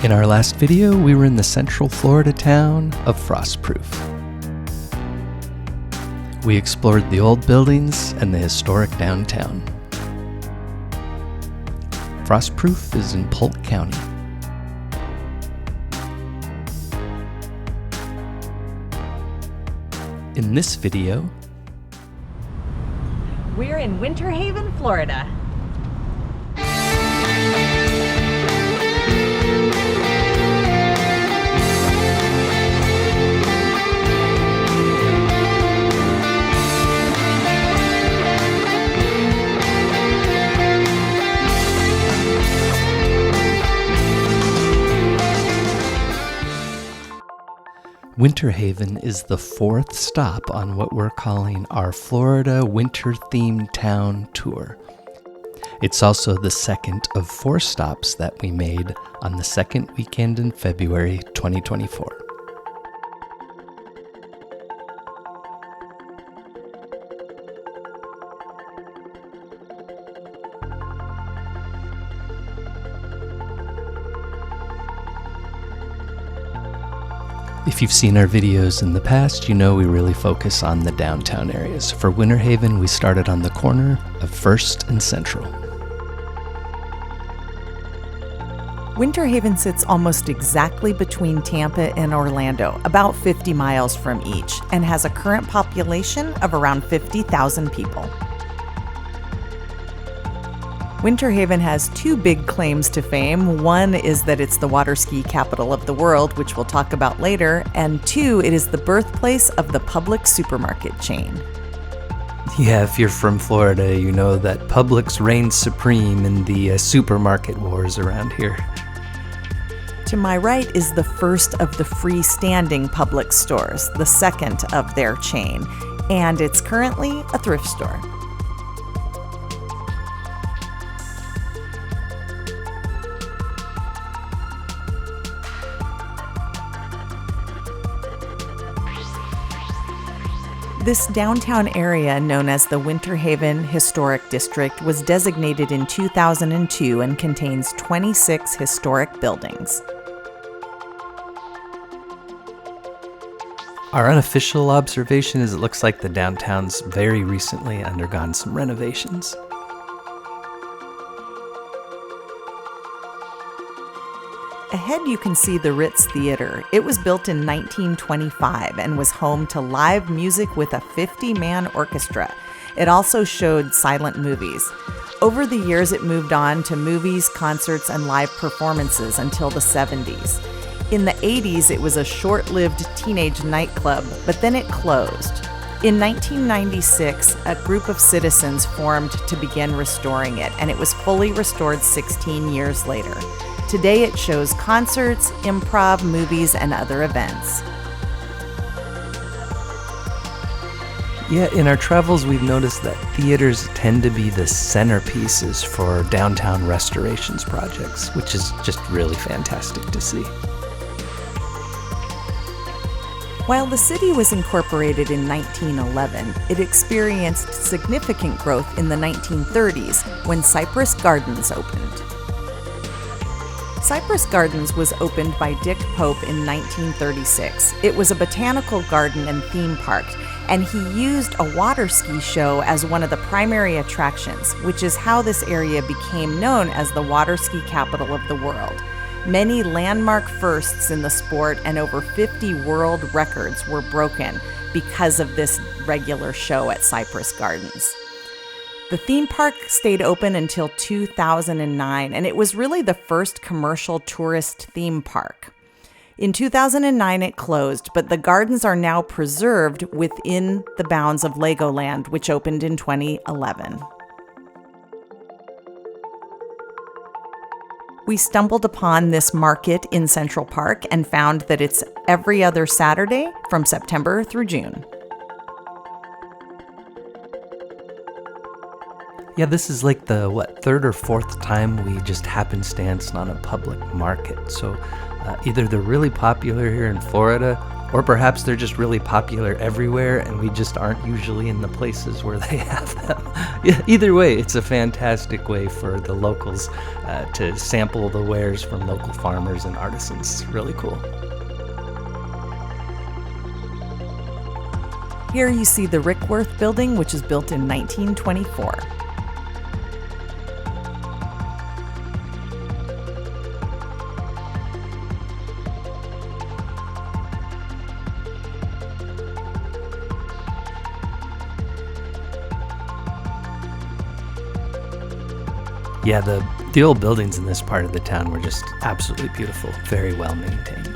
In our last video, we were in the central Florida town of Frostproof. We explored the old buildings and the historic downtown. Frostproof is in Polk County. In this video, we're in Winter Haven, Florida. Winter Haven is the fourth stop on what we're calling our Florida Winter-Themed Town Tour. It's also the second of 4 stops that we made on the second weekend in February 2024. If you've seen our videos in the past, you know we really focus on the downtown areas. For Winter Haven, we started on the corner of First and Central. Winter Haven sits almost exactly between Tampa and Orlando, about 50 miles from each, and has a current population of around 50,000 people. Winter Haven has 2 big claims to fame. One is that it's the water ski capital of the world, which we'll talk about later, and 2, it is the birthplace of the Publix supermarket chain. Yeah, if you're from Florida, you know that Publix reigns supreme in the supermarket wars around here. To my right is the first of the freestanding Publix stores, the second of their chain, and it's currently a thrift store. This downtown area, known as the Winter Haven Historic District, was designated in 2002 and contains 26 historic buildings. Our unofficial observation is it looks like the downtown's very recently undergone some renovations. Ahead you can see the Ritz Theater. It was built in 1925 and was home to live music with a 50-man orchestra. It also showed silent movies. Over the years it moved on to movies, concerts, and live performances until the 70s. In the 80s it was a short-lived teenage nightclub, but then it closed. In 1996, a group of citizens formed to begin restoring it, and it was fully restored 16 years later. Today it shows concerts, improv, movies, and other events. Yeah, in our travels we've noticed that theaters tend to be the centerpieces for downtown restorations projects, which is just really fantastic to see. While the city was incorporated in 1911, it experienced significant growth in the 1930s when Cypress Gardens opened. Cypress Gardens was opened by Dick Pope in 1936. It was a botanical garden and theme park, and he used a water ski show as one of the primary attractions, which is how this area became known as the water ski capital of the world. Many landmark firsts in the sport and over 50 world records were broken because of this regular show at Cypress Gardens. The theme park stayed open until 2009, and it was really the first commercial tourist theme park. In 2009, it closed, but the gardens are now preserved within the bounds of Legoland, which opened in 2011. We stumbled upon this market in Central Park and found that it's every other Saturday from September through June. Yeah, this is like the, 3rd or 4th time we just happenstanced on a public market. So either they're really popular here in Florida Or perhaps they're just really popular everywhere and we just aren't usually in the places where they have them. Yeah, either way, it's a fantastic way for the locals to sample the wares from local farmers and artisans. It's really cool. Here you see the Rickworth building, which is built in 1924. Yeah, the old buildings in this part of the town were just absolutely beautiful, very well maintained.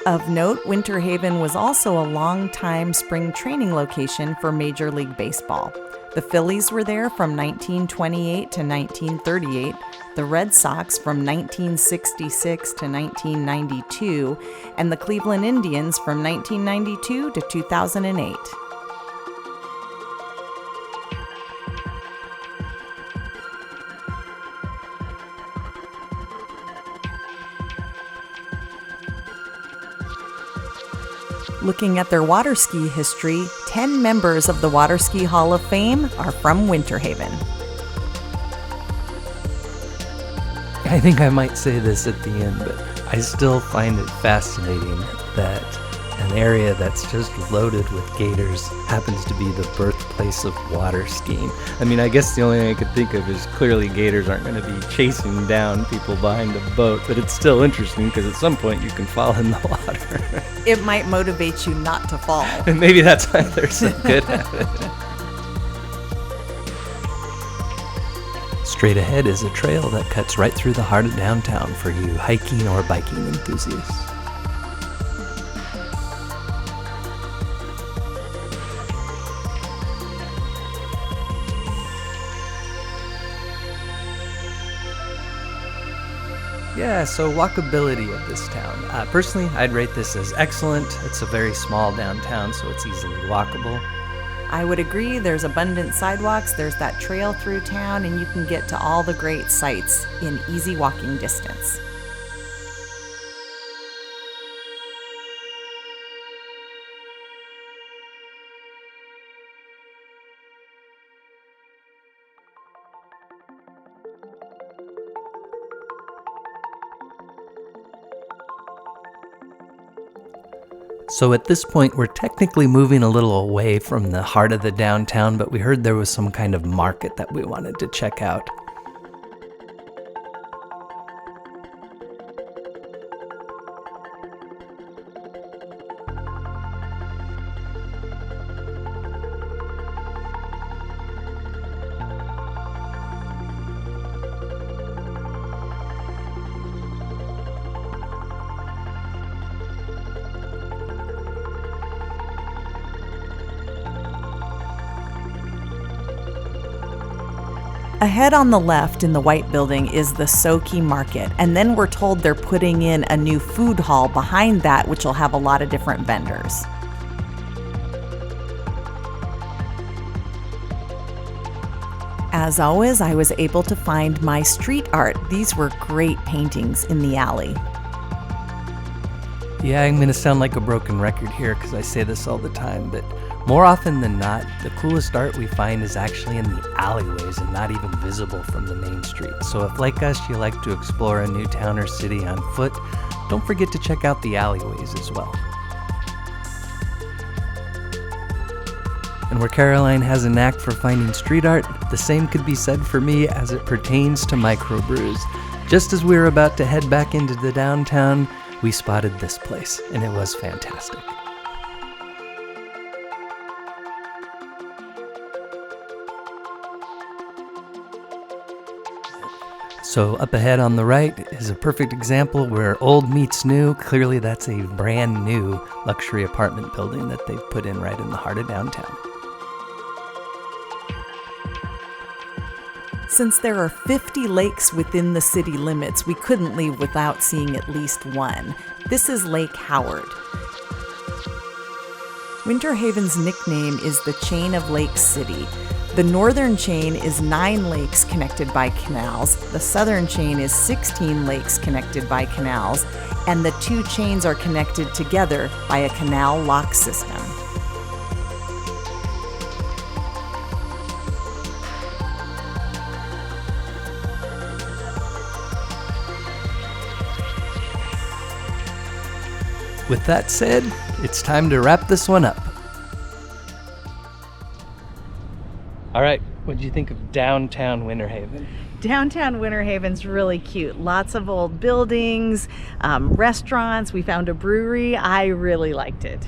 Of note, Winter Haven was also a long-time spring training location for Major League Baseball. The Phillies were there from 1928 to 1938, the Red Sox from 1966 to 1992, and the Cleveland Indians from 1992 to 2008. Looking at their water ski history, 10 members of the Water Ski Hall of Fame are from Winter Haven. I think I might say this at the end, but I still find it fascinating that an area that's just loaded with gators happens to be the birthplace of water skiing. I mean, I guess the only thing I could think of is clearly gators aren't going to be chasing down people behind a boat, but it's still interesting because at some point you can fall in the water. It might motivate you not to fall. And maybe that's why they're so good at it. Straight ahead is a trail that cuts right through the heart of downtown for you hiking or biking enthusiasts. Yeah, so walkability of this town. Personally, I'd rate this as excellent. It's a very small downtown, so it's easily walkable. I would agree. There's abundant sidewalks, there's that trail through town, and you can get to all the great sights in easy walking distance. So at this point, we're technically moving a little away from the heart of the downtown, but we heard there was some kind of market that we wanted to check out. Ahead on the left in the white building is the Soki Market, and then we're told they're putting in a new food hall behind that, which will have a lot of different vendors. As always, I was able to find my street art. These were great paintings in the alley. Yeah, I'm going to sound like a broken record here because I say this all the time, but more often than not, the coolest art we find is actually in the alleyways and not even visible from the main street. So if, like us, you like to explore a new town or city on foot, don't forget to check out the alleyways as well. And where Caroline has a knack for finding street art, the same could be said for me as it pertains to microbrews. Just as we were about to head back into the downtown, we spotted this place, and it was fantastic. So up ahead on the right is a perfect example where old meets new. Clearly that's a brand new luxury apartment building that they've put in right in the heart of downtown. Since there are 50 lakes within the city limits, we couldn't leave without seeing at least one. This is Lake Howard. Winter Haven's nickname is the Chain of Lake City. The northern chain is 9 lakes connected by canals, the southern chain is 16 lakes connected by canals, and the 2 chains are connected together by a canal lock system. With that said, it's time to wrap this one up. All right, what do you think of downtown Winter Haven? Downtown Winter Haven's really cute. Lots of old buildings, restaurants. We found a brewery. I really liked it.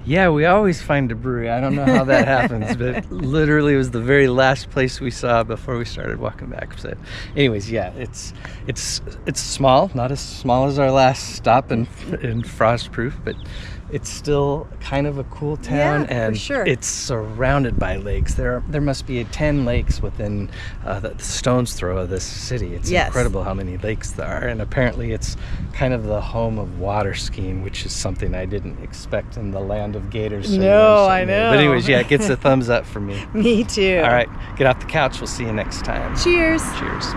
Yeah, we always find a brewery. I don't know how that happens, but literally it was the very last place we saw before we started walking back. So anyways, yeah, it's small, not as small as our last stop in Frostproof, but it's still kind of a cool town, yeah, and for sure. It's surrounded by lakes. There must be 10 lakes within the stone's throw of this city. It's incredible how many lakes there are, and apparently it's kind of the home of water skiing, which is something I didn't expect in the land of gators. No, I know. But anyways, yeah, it gets a thumbs up for me. Me too. All right, get off the couch. We'll see you next time. Cheers. Cheers.